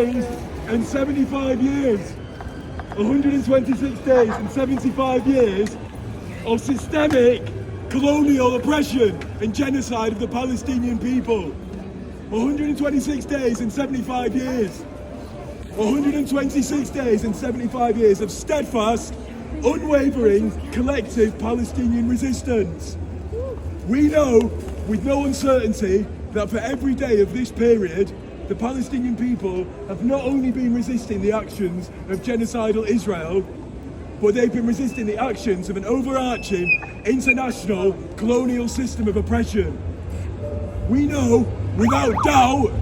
days and 75 years. 126 days and 75 years of systemic colonial oppression and genocide of the Palestinian people. 126 days and 75 years. 126 days and 75 years of steadfast, unwavering, collective Palestinian resistance. We know with no uncertainty that for every day of this period, the Palestinian people have not only been resisting the actions of genocidal Israel, but they've been resisting the actions of an overarching international colonial system of oppression. We know without doubt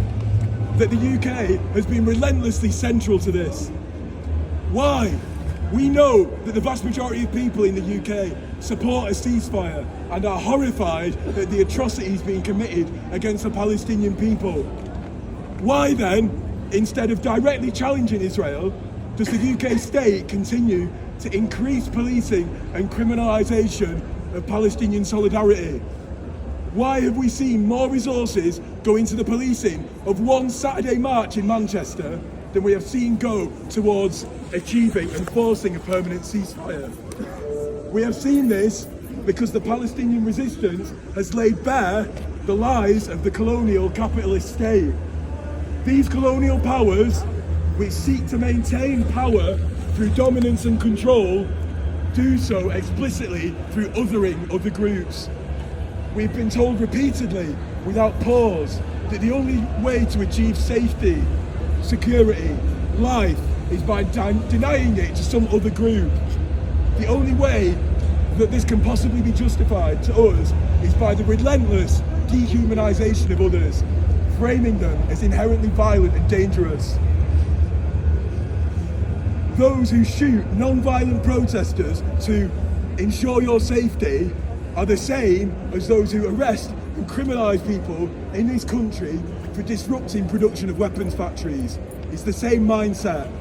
that the UK has been relentlessly central to this. Why? We know that the vast majority of people in the UK support a ceasefire and are horrified at the atrocities being committed against the Palestinian people. Why then, instead of directly challenging Israel, does the UK state continue to increase policing and criminalisation of Palestinian solidarity? Why have we seen more resources go into the policing of one Saturday march in Manchester than we have seen go towards achieving and forcing a permanent ceasefire? We have seen this because the Palestinian resistance has laid bare the lies of the colonial capitalist state. These colonial powers, which seek to maintain power through dominance and control, do so explicitly through othering other groups. We've been told repeatedly, without pause, that the only way to achieve safety, security, life is by denying it to some other group. The only way that this can possibly be justified to us is by the relentless dehumanisation of others, framing them as inherently violent and dangerous. Those who shoot non-violent protesters to ensure your safety are the same as those who arrest and criminalise people in this country for disrupting production of weapons factories. It's the same mindset.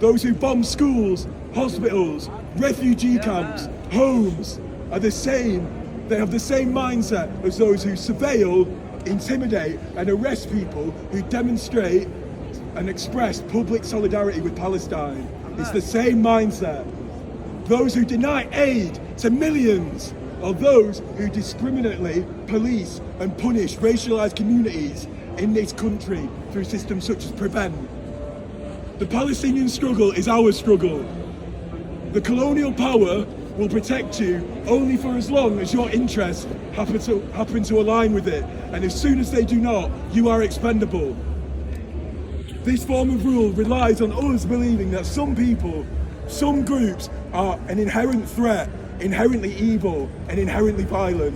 Those who bomb schools, hospitals, refugee camps, homes are the same. They have the same mindset as those who surveil, intimidate and arrest people who demonstrate and express public solidarity with Palestine. It's the same mindset. Those who deny aid to millions are those who discriminately police and punish racialised communities in this country through systems such as Prevent. The Palestinian struggle is our struggle. The colonial power will protect you only for as long as your interests happen to align with it, and as soon as they do not, you are expendable. This form of rule relies on us believing that some people, some groups are an inherent threat, inherently evil and inherently violent.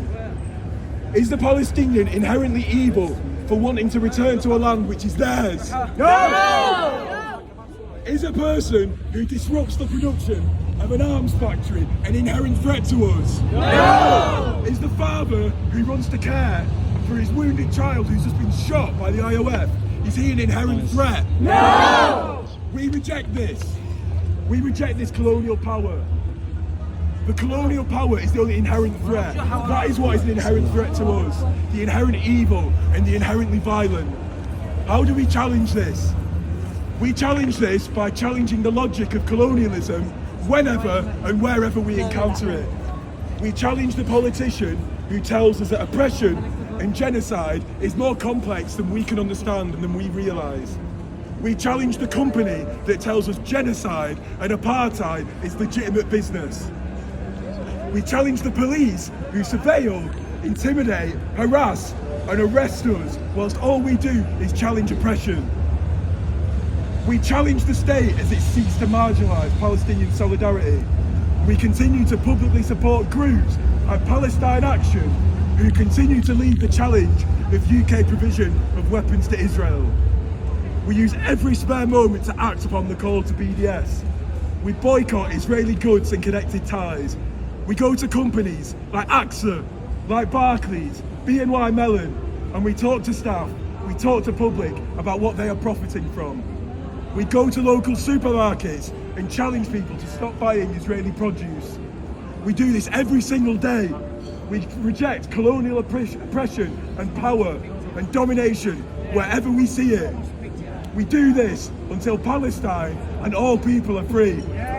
Is the Palestinian inherently evil for wanting to return to a land which is theirs? No! Is a person who disrupts the production of an arms factory an inherent threat to us? No! Is the father who runs to care for his wounded child who's just been shot by the IOF, is he an inherent threat? No! We reject this. We reject this colonial power. The colonial power is the only inherent threat. That is what is an inherent threat to us. The inherent evil and the inherently violent. How do we challenge this? We challenge this by challenging the logic of colonialism whenever and wherever we encounter it. We challenge the politician who tells us that oppression and genocide is more complex than we can understand and than we realise. We challenge the company that tells us genocide and apartheid is legitimate business. We challenge the police who surveil, intimidate, harass and arrest us whilst all we do is challenge oppression. We challenge the state as it seeks to marginalise Palestinian solidarity. We continue to publicly support groups like Palestine Action who continue to lead the challenge of UK provision of weapons to Israel. We use every spare moment to act upon the call to BDS. We boycott Israeli goods and connected ties. We go to companies like AXA, like Barclays, BNY Mellon, and we talk to staff, we talk to public about what they are profiting from. We go to local supermarkets and challenge people to stop buying Israeli produce. We do this every single day. We reject colonial oppression and power and domination wherever we see it. We do this until Palestine and all people are free. Viva,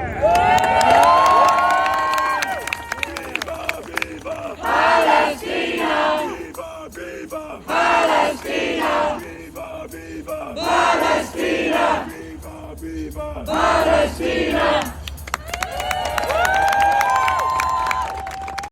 viva! Palestina! Viva, viva! Palestina! Viva, viva! Palestina! Viva, viva! Palestina!